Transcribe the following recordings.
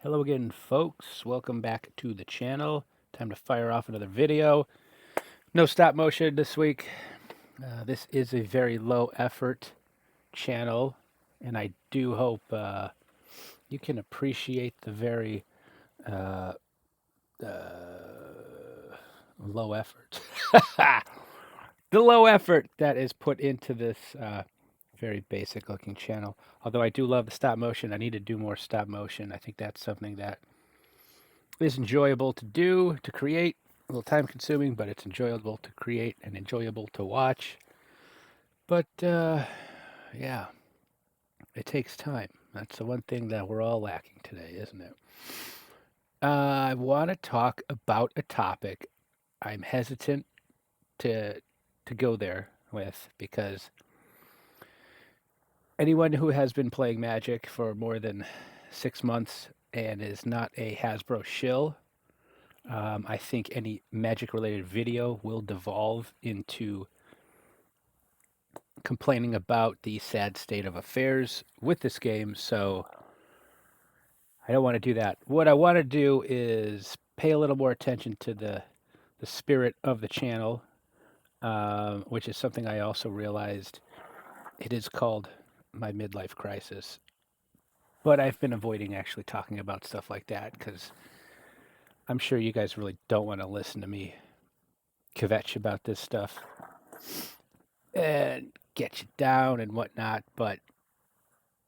Hello again, folks. Welcome back to the channel. Time to fire off another video. No stop motion this week. This is a very low effort channel, and I do hope you can appreciate the very uh, low effort. The low effort that is put into this very basic looking channel. Although I do love the stop motion, I need to do more stop motion. I think that's something that is enjoyable to do, to create. A little time consuming, but it's enjoyable to create and enjoyable to watch. But yeah, it takes time. That's the one thing that we're all lacking today, isn't it? I want to talk about a topic I'm hesitant to go there with because anyone who has been playing Magic for more than 6 months and is not a Hasbro shill, I think any Magic related video will devolve into complaining about the sad state of affairs with this game, so I don't want to do that. What I want to do is pay a little more attention to the spirit of the channel, which is something I also realized it is called my midlife crisis. But I've been avoiding actually talking about stuff like that because I'm sure you guys really don't want to listen to me kvetch about this stuff and get you down and whatnot. But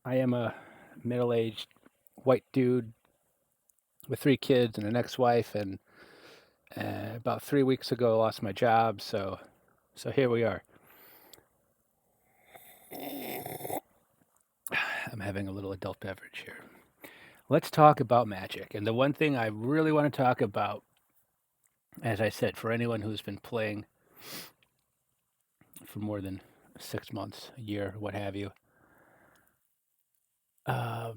I am a middle-aged white dude with 3 kids and an ex-wife, and about 3 weeks ago, I lost my job. So here we are. I'm having a little adult beverage here. Let's talk about Magic. And the one thing I really want to talk about, as I said, for anyone who's been playing for more than 6 months, a year, what have you. Uh,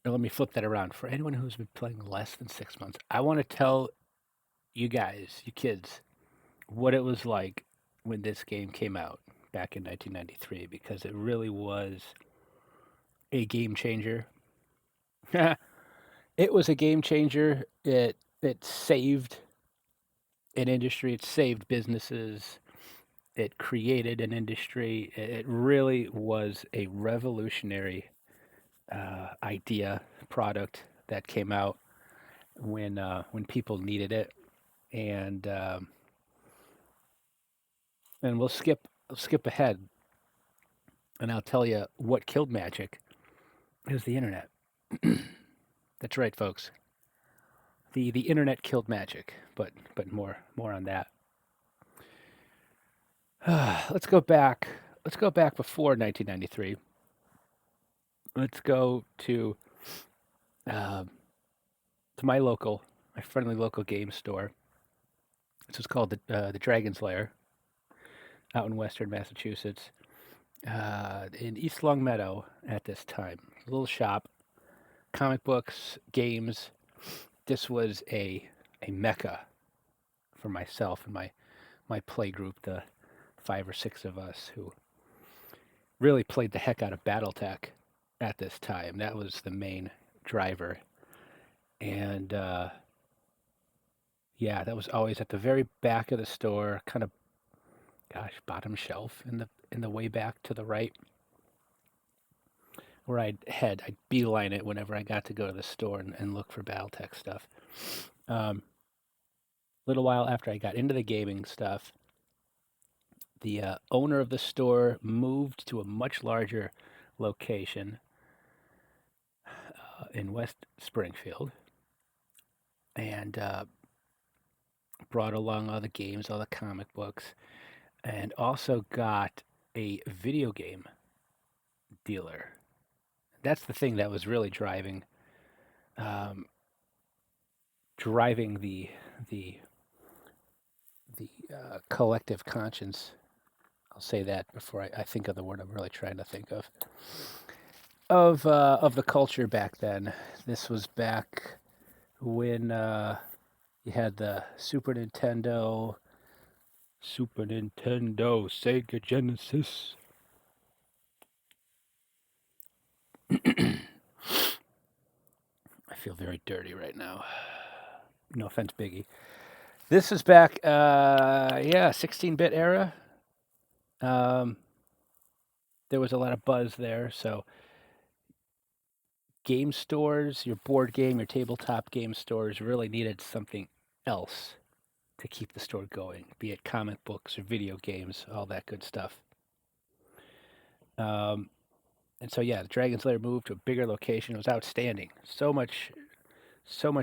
let me flip that around. For anyone who's been playing less than 6 months, I want to tell you guys, you kids, what it was like when this game came out back in 1993, because it really was a game changer. It was a game changer. It saved an industry. It saved businesses. It created an industry. It really was a revolutionary idea, product that came out when people needed it. And and we'll skip ahead, and I'll tell you what killed Magic. It was the internet. That's right, folks. The internet killed Magic, but more on that. Let's go back. Let's go back before 1993. Let's go uh, to my friendly local game store. This was called the Dragon's Lair out in Western Massachusetts, in East Longmeadow at this time. A little shop, comic books, games. This was a mecca for myself and my play group, the 5 or 6 of us who really played the heck out of BattleTech at this time. That was the main driver, and yeah, that was always at the very back of the store, kind of, gosh, bottom shelf in the way back to the right, where I'd beeline it whenever I got to go to the store and look for BattleTech stuff. Little while after I got into the gaming stuff, the owner of the store moved to a much larger location in West Springfield, and brought along all the games, all the comic books, and also got a video game dealer. That's the thing that was really um, driving the collective conscience. I'll say that before I think of the word I'm really trying to think of the culture back then. This was back when you had the Super Nintendo, Sega Genesis. I feel very dirty right now. No offense, Biggie. This is back, 16-bit era. Um, there was a lot of buzz there, so game stores, your board game, your tabletop game stores really needed something else to keep the store going, be it comic books or video games, all that good stuff. Um, and so yeah, the Dragon's Lair moved to a bigger location. It was outstanding. So much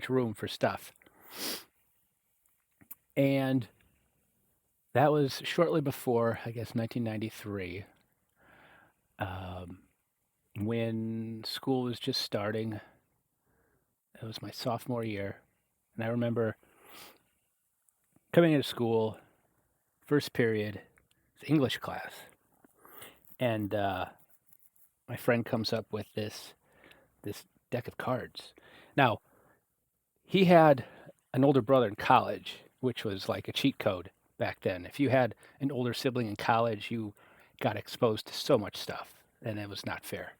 room for stuff. And that was shortly before, I guess, 1993, when school was just starting. It was my sophomore year. And I remember coming into school, first period, it's English class. And my friend comes up with this deck of cards. Now, he had an older brother in college, which was like a cheat code back then. If you had an older sibling in college, you got exposed to so much stuff, and it was not fair.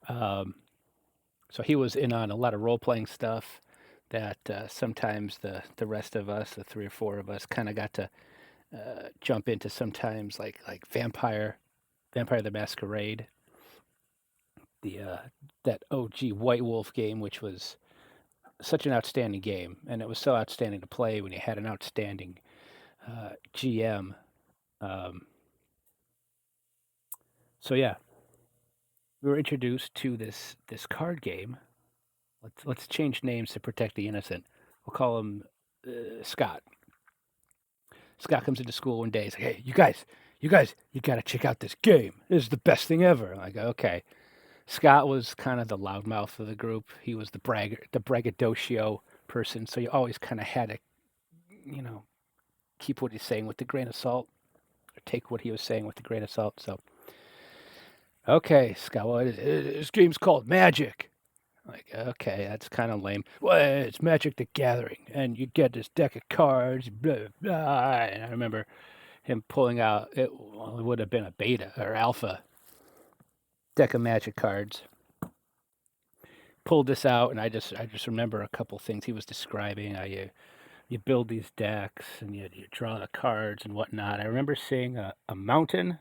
So he was in on a lot of role playing stuff that sometimes the rest of us, the three or four of us, kind of got to jump into. Sometimes like Vampire the Masquerade, the that OG White Wolf game, which was such an outstanding game, and it was so outstanding to play when you had an outstanding GM. Um, so yeah, we were introduced to this card game. Let's change names to protect the innocent. We'll call him Scott. Scott comes into school one day. He's like, "Hey, you guys, you got to check out this game. This is the best thing ever." I'm like, okay. Scott was kind of the loudmouth of the group. He was the braggadocio person. So you always kind of had to, you know, keep what he's saying with a grain of salt, or take what he was saying with a grain of salt. So, okay, Scott, well, this game's called Magic. Like, okay, that's kind of lame. Well, it's Magic the Gathering, and you get this deck of cards, blah, blah. And I remember him pulling out, it would have been a beta or alpha deck of Magic cards. Pulled this out, and I just remember a couple things he was describing. How you build these decks, and you draw the cards and whatnot. I remember seeing a mountain,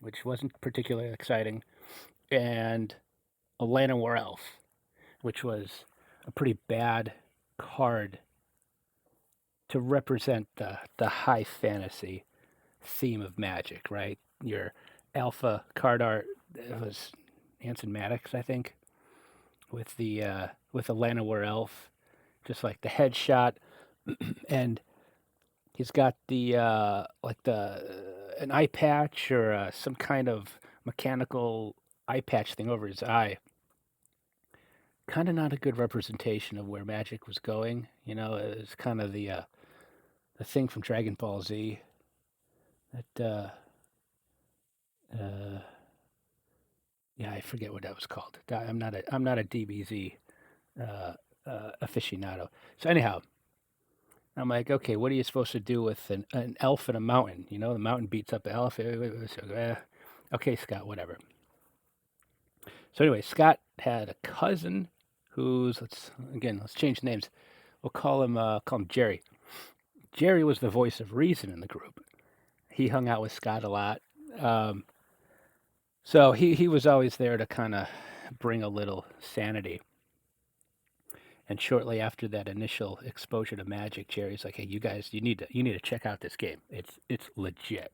which wasn't particularly exciting, and a Llanowar Elf, which was a pretty bad card to represent the high fantasy theme of Magic, right? Your alpha card art, it was Anson Maddox, I think, with the Llanowar Elf, just like the headshot, and he's got the an eye patch or some kind of mechanical eye patch thing over his eye. Kind of not a good representation of where Magic was going. You know, it's kind of the thing from Dragon Ball Z that uh, yeah, I forget what that was called. I'm not a DBZ aficionado. So anyhow, I'm like, okay, what are you supposed to do with an elf in a mountain? You know, the mountain beats up the elf. Okay, Scott, whatever. So anyway, Scott had a cousin who's let's change names. We'll call him Jerry. Jerry was the voice of reason in the group. He hung out with Scott a lot. Um, so he was always there to kind of bring a little sanity. And shortly after that initial exposure to Magic, Jerry's like, "Hey, you guys, you need to check out this game. It's legit."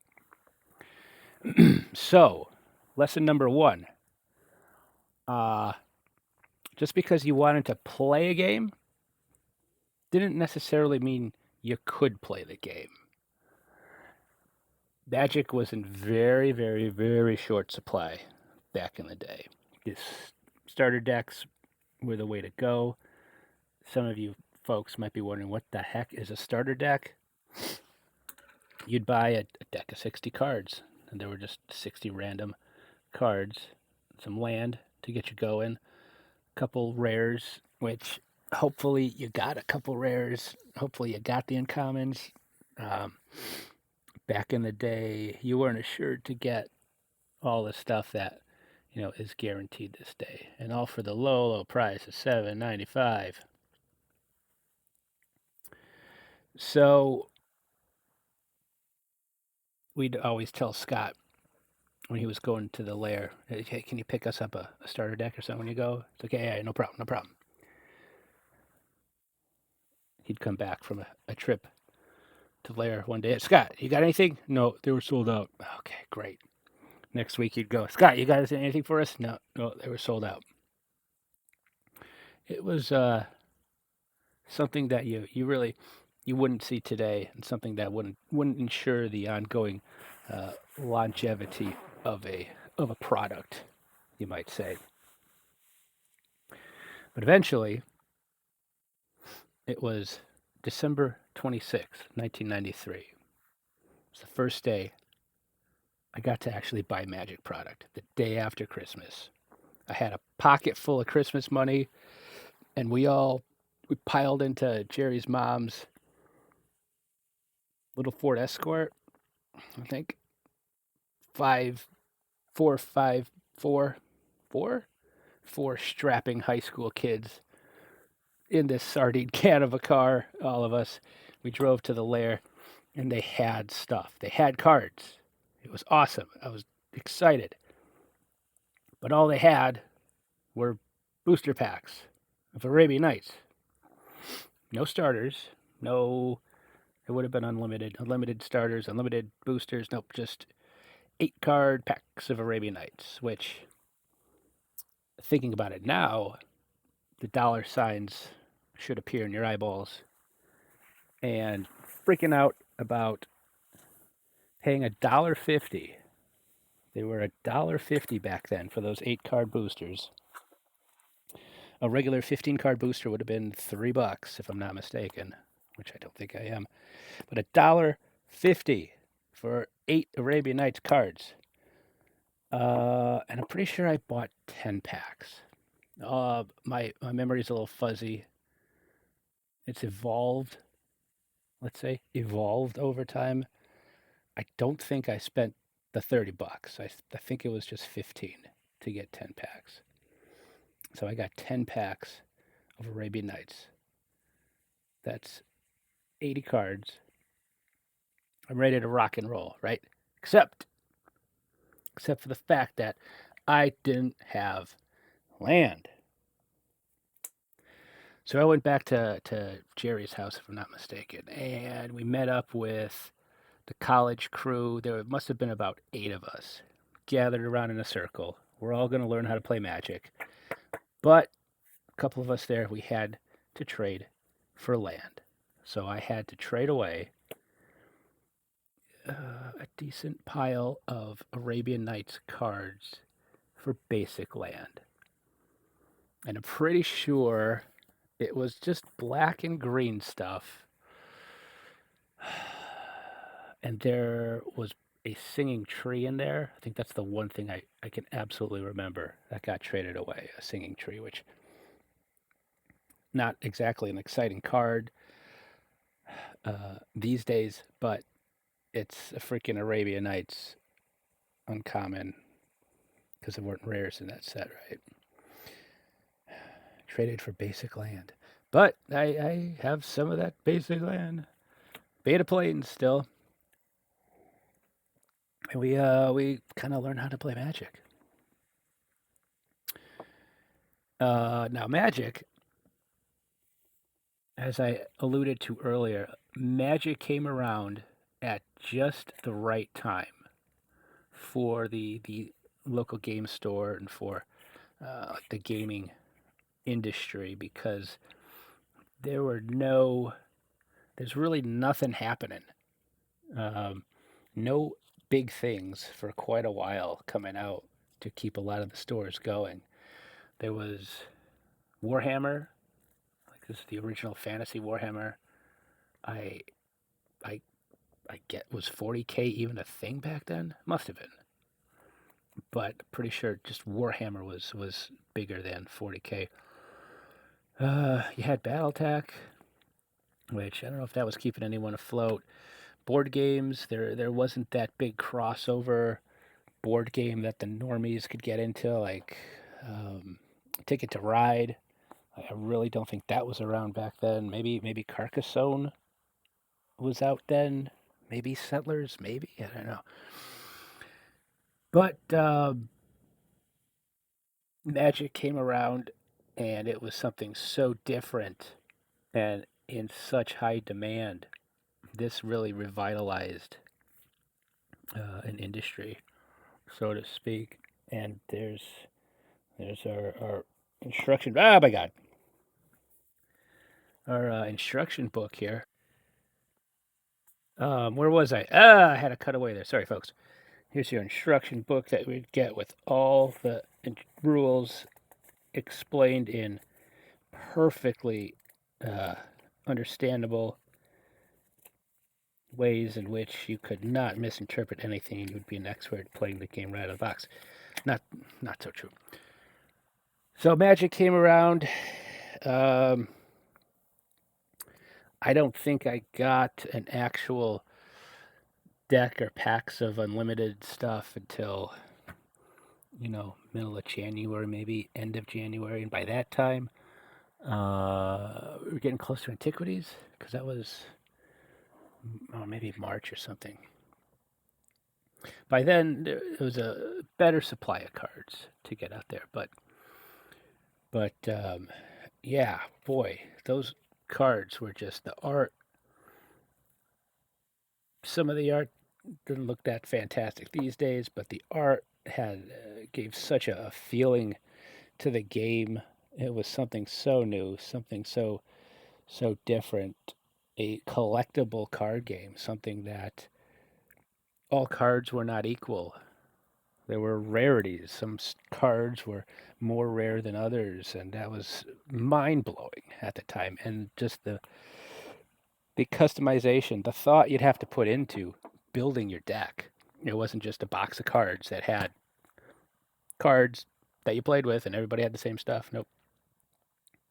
So, lesson number one: just because you wanted to play a game didn't necessarily mean you could play the game. Magic was in very, very, very short supply back in the day. These starter decks were the way to go. Some of you folks might be wondering, what the heck is a starter deck? You'd buy a deck of 60 cards, and there were just 60 random cards, some land to get you going, a couple rares, which hopefully you got a couple rares. Hopefully you got the uncommons. Back in the day, you weren't assured to get all the stuff that is guaranteed this day, and all for the low, low price of $7.95. So we'd always tell Scott when he was going to the lair, hey, can you pick us up a starter deck or something when you go? It's like, yeah, no problem, no problem. He'd come back from a trip to lair one day. Scott, you got anything? No, they were sold out. Okay, great. Next week you'd go, Scott, you got anything for us? No, they were sold out. It was something that you really you wouldn't see today, and something that wouldn't ensure the ongoing longevity of a product, you might say. But eventually, it was December 26th, 1993. It's the first day I got to actually buy Magic product. The day after Christmas, I had a pocket full of Christmas money, and we piled into Jerry's mom's little Ford Escort. I think 4 strapping high school kids in this sardine can of a car. All of us, we drove to the lair, and they had stuff. They had cards. It was awesome. I was excited, but all they had were booster packs of Arabian Nights. No starters. No, it would have been unlimited starters, unlimited boosters. Nope, just 8 card packs of Arabian Nights, which, thinking about it now, the dollar signs should appear in your eyeballs. And freaking out about paying $1.50. They were $1.50 back then for those 8 card boosters. A regular 15 card booster would have been $3 if I'm not mistaken, which I don't think I am. But $1.50 for 8 Arabian Nights cards. And I'm pretty sure I bought 10 packs. My memory's a little fuzzy. It's evolved, let's say, over time. I don't think I spent the $30. I think it was just 15 to get 10 packs. So I got 10 packs of Arabian Nights. That's 80 cards. I'm ready to rock and roll, right? Except for the fact that I didn't have land. So I went back to Jerry's house, if I'm not mistaken, and we met up with the college crew. There must have been about 8 of us gathered around in a circle. We're all going to learn how to play Magic. But a couple of us there, we had to trade for land. So I had to trade away a decent pile of Arabian Nights cards for basic land. And I'm pretty sure it was just black and green stuff. And there was a singing tree in there. I think that's the one thing I can absolutely remember that got traded away, a singing tree, which not exactly an exciting card these days, but it's a freaking Arabian Nights uncommon because there weren't rares in that set, right? Traded for basic land. But I have some of that basic land. Beta planes still. And we kind of learned how to play Magic. Now Magic, as I alluded to earlier, Magic came around at just the right time for the local game store and for the gaming industry, because there's really nothing happening. No big things for quite a while coming out to keep a lot of the stores going. There was Warhammer, like this is the original fantasy Warhammer. I I I get, was 40K even a thing back then? Must have been. But pretty sure just Warhammer was bigger than 40K. You had BattleTech, which I don't know if that was keeping anyone afloat. Board games, there wasn't that big crossover board game that the normies could get into, like Ticket to Ride. I really don't think that was around back then. Maybe Carcassonne was out then. Maybe Settlers. Maybe I don't know. But Magic came around, and it was something so different and in such high demand. This really revitalized an industry, so to speak. And there's our instruction. Ah, my God, our instruction book here. Where was I? I had a cutaway there. Sorry, folks. Here's your instruction book that we'd get with all the rules explained in perfectly uh, understandable ways in which you could not misinterpret anything, and you would be an expert playing the game right out of the box. Not, not so true. So Magic came around. Um, I don't think I got an actual deck or packs of unlimited stuff until middle of January, maybe end of January, and by that time, we were getting close to Antiquities because that was maybe March or something. By then, there was a better supply of cards to get out there, but yeah, boy, those cards were just the art. Some of the art didn't look that fantastic these days, but the art had gave such a feeling to the game. It was something so new, something so different, a collectible card game, something that all cards were not equal. There were rarities. Some cards were more rare than others, and that was mind blowing at the time. And just the customization, the thought you'd have to put into building your deck. It wasn't just a box of cards that had cards that you played with, and everybody had the same stuff. Nope.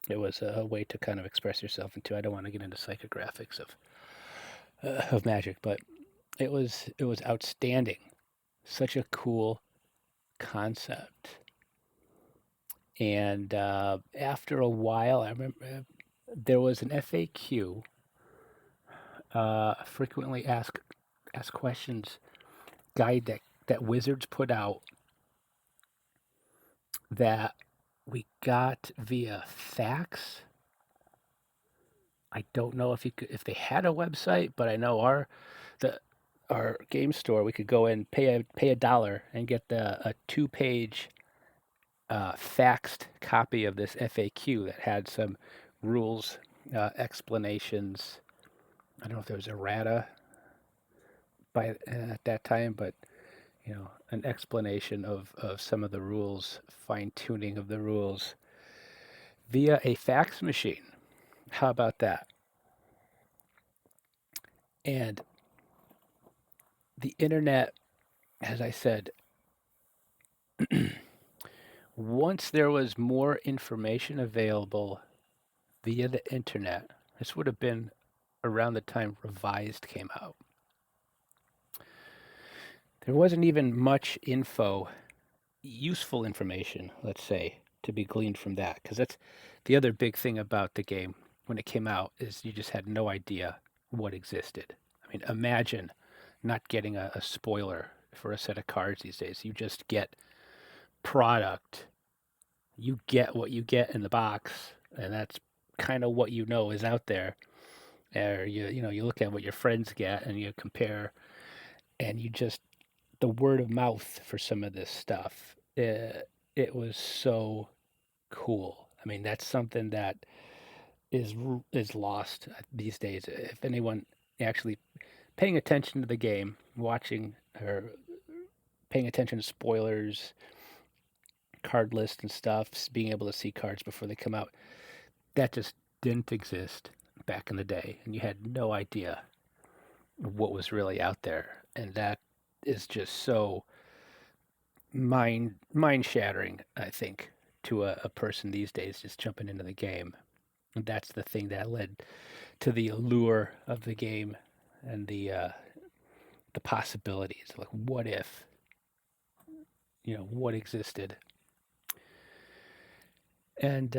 It was a way to kind of express yourself into. I don't want to get into psychographics of Magic, but it was outstanding. Such a cool concept. And after a while, I remember there was an FAQ, frequently asked questions guide that Wizards put out that we got via fax. I don't know if they had a website, but I know our game store, we could go in, pay a dollar and get a 2-page faxed copy of this FAQ that had some rules, explanations. I don't know if there was errata at that time, but an explanation of some of the rules, fine tuning of the rules via a fax machine. How about that? And the internet, as I said, once there was more information available via the internet, this would have been around the time Revised came out. There wasn't even much info, useful information, let's say, to be gleaned from that, because that's the other big thing about the game when it came out is you just had no idea what existed. I mean, imagine not getting a spoiler for a set of cards these days. You just get product. You get what you get in the box, and that's kind of what you know is out there. Or you look at what your friends get and you compare, and you just the word of mouth for some of this stuff. It was so cool. I mean, that's something that is lost these days. If anyone actually paying attention to the game, watching or paying attention to spoilers, card lists and stuff, being able to see cards before they come out, that just didn't exist back in the day, and you had no idea what was really out there, and that is just so mind shattering, I think, to a person these days just jumping into the game. And that's the thing that led to the allure of the game and the possibilities. Like, what if? what existed. And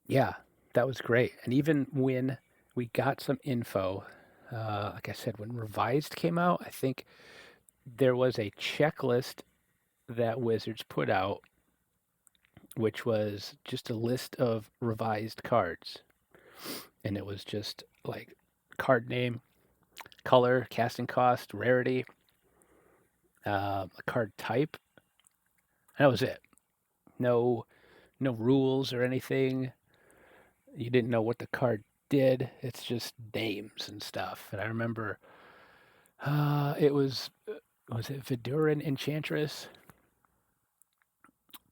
yeah, that was great. And even when we got some info, like I said, when Revised came out, I think there was a checklist that Wizards put out, which was just a list of revised cards. And it was just like card name, color, casting cost, rarity, a card type. That was it. No, no rules or anything. You didn't know what the card did. It's just names and stuff. And I remember it was it Viduran Enchantress,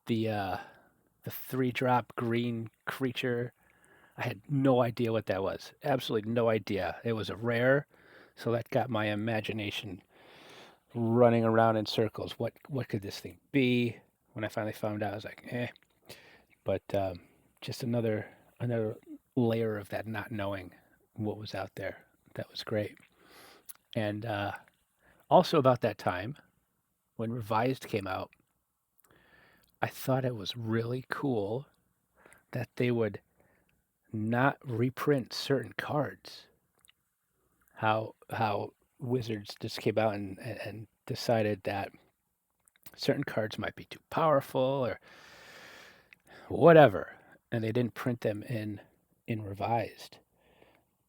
the the 3-drop green creature. I had no idea what that was. Absolutely no idea. It was a rare, so that got my imagination running around in circles. What could this thing be? When I finally found out, I was like, eh. But just another layer of that not knowing what was out there. That was great. And also about that time when Revised came out, I thought it was really cool that they would not reprint certain cards. How Wizards just came out and decided that certain cards might be too powerful or whatever, and they didn't print them in Revised.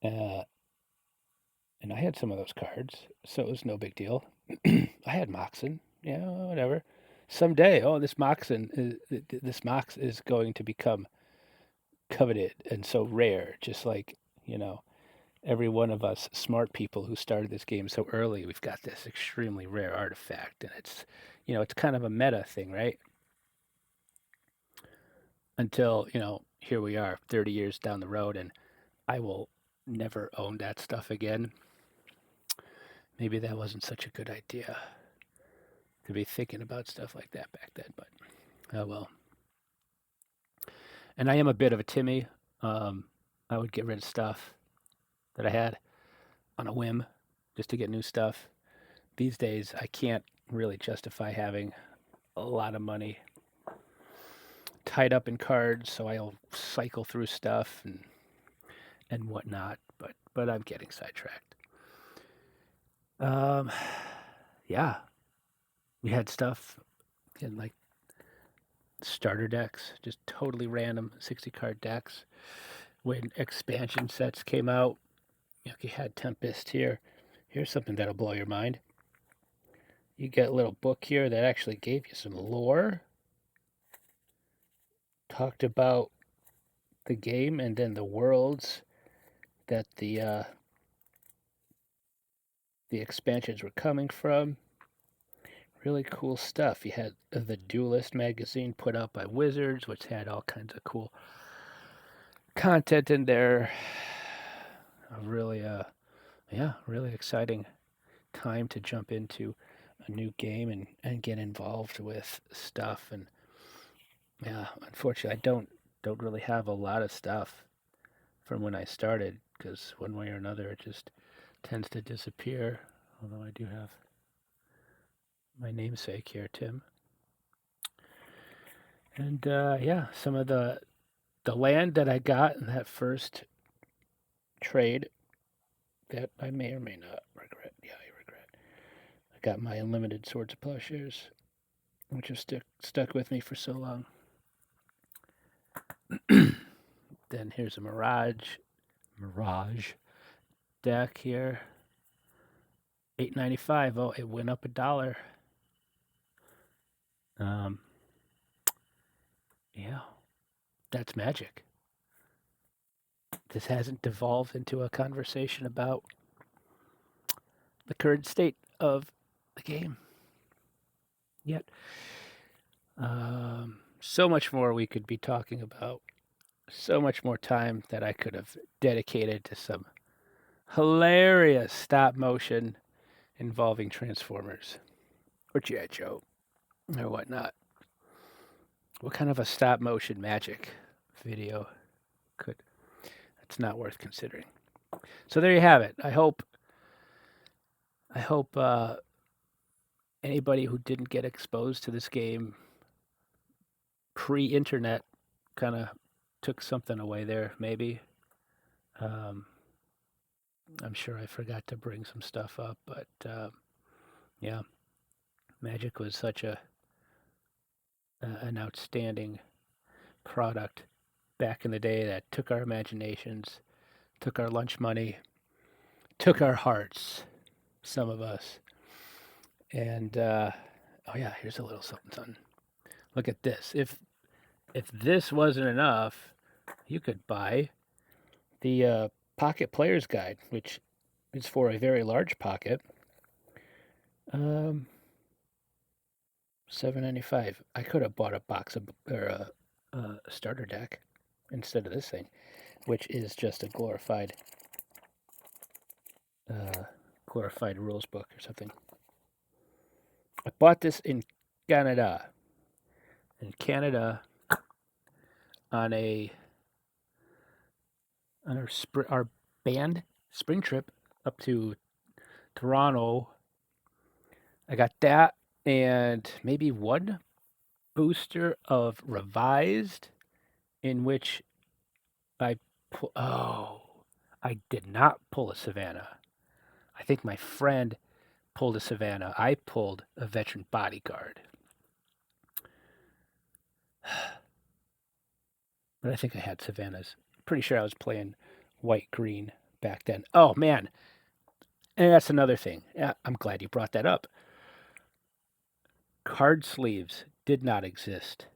Uh, and I had some of those cards, so it was no big deal. I had Moxen, yeah, whatever. Someday, oh, this Mox is going to become coveted and so rare, just like you know every one of us smart people who started this game so early. We've got this extremely rare artifact, and it's kind of a meta thing, right? Until here we are, 30 years down the road, and I will never own that stuff again. Maybe that wasn't such a good idea to be thinking about stuff like that back then, but oh well. And I am a bit of a Timmy. Um, I would get rid of stuff that I had on a whim just to get new stuff. These days, I can't really justify having a lot of money tied up in cards, so I'll cycle through stuff and whatnot. But I'm getting sidetracked. Um, yeah, we had stuff in like starter decks, just totally random 60 card decks. When expansion sets came out, you had Tempest here. Here's something that'll blow your mind. You get a little book here that actually gave you some lore, talked about the game and then the worlds that the expansions were coming from. Really cool stuff. You had the Duelist magazine put out by Wizards, which had all kinds of cool content in there. Really, yeah, really exciting time to jump into a new game and get involved with stuff. And yeah, unfortunately, I don't really have a lot of stuff from when I started because one way or another it just tends to disappear. Although I do have my namesake here, Tim. And yeah, some of the land that I got in that first trade that I may or may not regret. Yeah, I regret. I got my unlimited Swords of Plowshares, which have stuck with me for so long. Then here's a Mirage deck here. $8.95. Oh, it went up $1. Um, yeah, that's magic. This hasn't devolved into a conversation about the current state of the game yet. So much more we could be talking about. So much more time that I could have dedicated to some hilarious stop motion involving Transformers or G.I. Joe or whatnot. What kind of a stop motion magic video could? It's not worth considering. So there you have it. I hope anybody who didn't get exposed to this game pre-internet kind of took something away there, maybe. Um, I'm sure I forgot to bring some stuff up, but yeah, Magic was such an outstanding product back in the day that took our imaginations, took our lunch money, took our hearts, some of us. And oh yeah, here's a little something, something. Look at this. If this wasn't enough, you could buy the Pocket Player's Guide, which is for a very large pocket. Um, $7.95. I could have bought a box of or a starter deck instead of this thing, which is just a uh, glorified rules book or something. I bought this in Canada. In Canada, on our band spring trip up to Toronto. I got that and maybe one booster of Revised, in which I I did not pull a Savannah. I think my friend pulled a Savannah. I pulled a Veteran Bodyguard. But I think I had Savannahs. Pretty sure I was playing white green back then. Oh man, and that's another thing. Yeah, I'm glad you brought that up. Card sleeves did not exist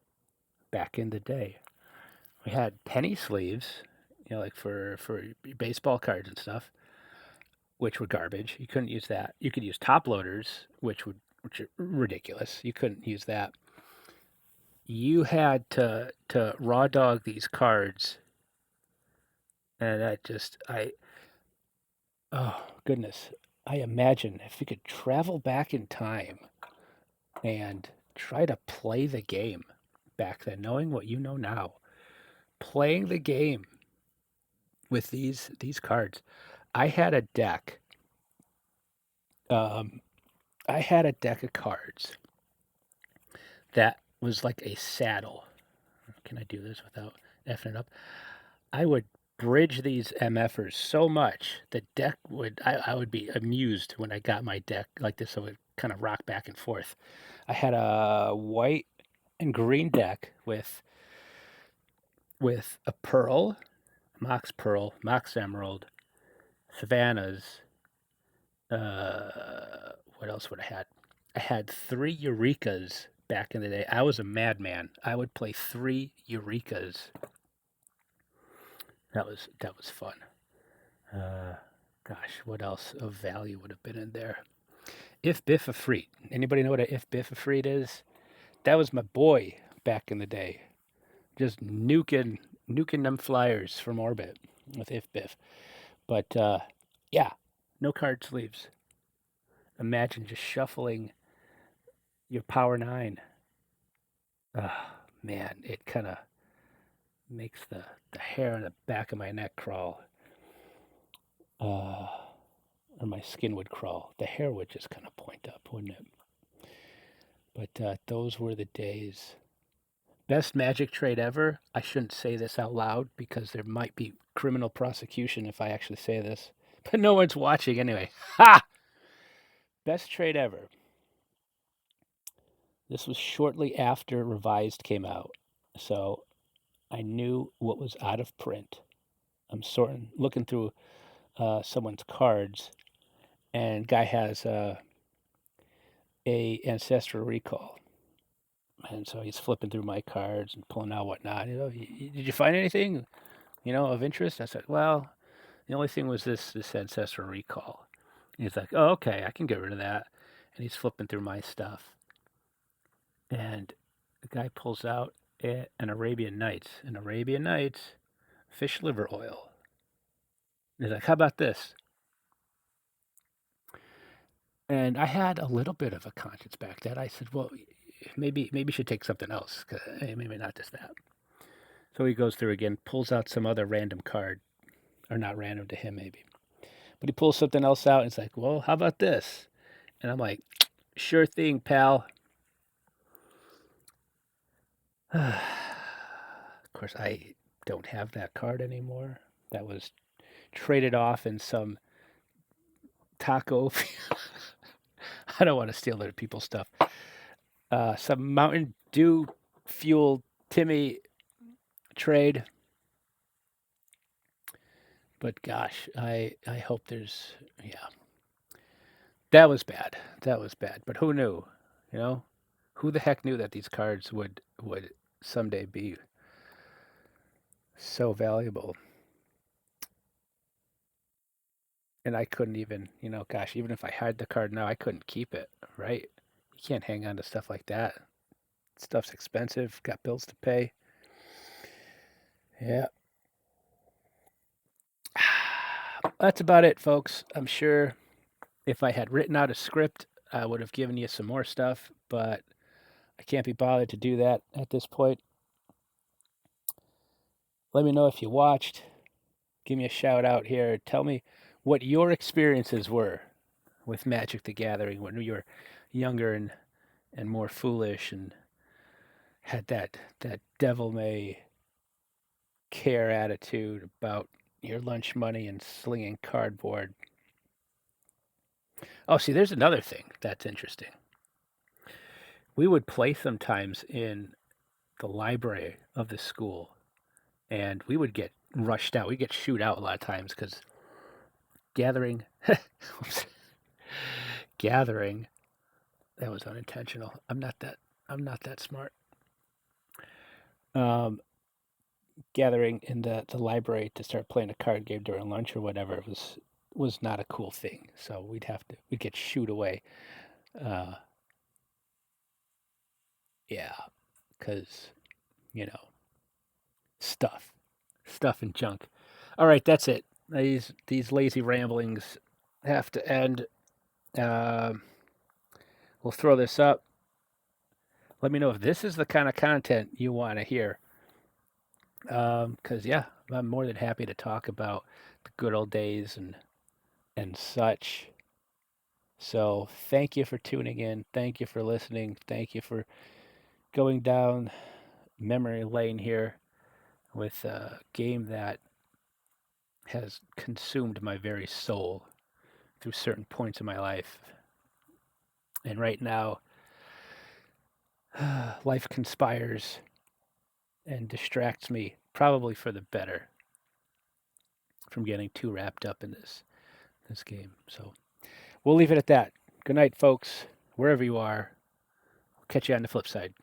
back in the day. We had penny sleeves, like for baseball cards and stuff, which were garbage. You couldn't use that. You could use top loaders, which are ridiculous. You couldn't use that. You had to raw dog these cards, and that just oh goodness. I imagine if you could travel back in time and try to play the game back then, knowing what you know now, playing the game with these cards. I had a deck. Um, I had a deck of cards that was like a saddle. Can I do this without effing it up? I would bridge these MFers so much the deck I would be amused when I got my deck like this, so it would kind of rock back and forth. I had a white and green deck with a Pearl, Mox Emerald, Savannahs. What else would I had? I had three Eurekas back in the day. I was a madman. I would play three Eurekas. That was fun. Uh, Gosh, what else of value would have been in there? If Biff a Freet. Anybody know what a If Biff a Freet is? That was my boy back in the day. Just nuking them flyers from orbit with If Biff. But yeah, no card sleeves. Imagine just shuffling your Power Nine. Oh, man, it kind of makes the hair on the back of my neck crawl. Uh, or my skin would crawl. The hair would just kind of point up, wouldn't it? But those were the days. Best magic trade ever. I shouldn't say this out loud because there might be criminal prosecution if I actually say this. But no one's watching anyway. Ha! Best trade ever. This was shortly after Revised came out. So I knew what was out of print. I'm looking through someone's cards, and guy has a ancestral recall, and so he's flipping through my cards and pulling out whatnot. Did you find anything, of interest? I said, well, the only thing was this ancestral recall. And he's like, oh, okay, I can get rid of that. And he's flipping through my stuff, and the guy pulls out an Arabian Nights fish liver oil. And he's like, how about this? And I had a little bit of a conscience back then. I said, well, maybe you should take something else. Maybe not just that. So he goes through again, pulls out some other random card, or not random to him maybe. But he pulls something else out and it's like, well, how about this? And I'm like, Sure thing, pal. Of course, I don't have that card anymore. That was traded off in some taco. I don't want to steal other people's stuff. Some Mountain Dew fueled Timmy trade. But gosh, I hope there's, yeah. That was bad. That was bad. But who knew? You know, who the heck knew that these cards would someday be so valuable? And I couldn't even, gosh, even if I had the card now, I couldn't keep it, right? You can't hang on to stuff like that. Stuff's expensive, got bills to pay. Yeah. That's about it, folks. I'm sure if I had written out a script, I would have given you some more stuff, but I can't be bothered to do that at this point. Let me know if you watched. Give me a shout out here. Tell me what your experiences were with Magic the Gathering when you were younger and more foolish and had that devil may care attitude about your lunch money and slinging cardboard. Oh, see, there's another thing that's interesting. We would play sometimes in the library of the school, and we would get rushed out. We'd get shooed out a lot of times because gathering, gathering, that was unintentional. I'm not that smart. Um, Gathering in the library to start playing a card game during lunch or whatever was not a cool thing. So we'd get shooed away. Uh, yeah, because you know stuff, stuff and junk. All right, that's it. These lazy ramblings have to end. Um, we'll throw this up. Let me know if this is the kind of content you want to hear. Because yeah, I'm more than happy to talk about the good old days and such. So thank you for tuning in. Thank you for listening. Thank you for going down memory lane here with a game that has consumed my very soul through certain points in my life. And right now, life conspires and distracts me, probably for the better, from getting too wrapped up in this game. So we'll leave it at that. Good night, folks, wherever you are. Catch you on the flip side.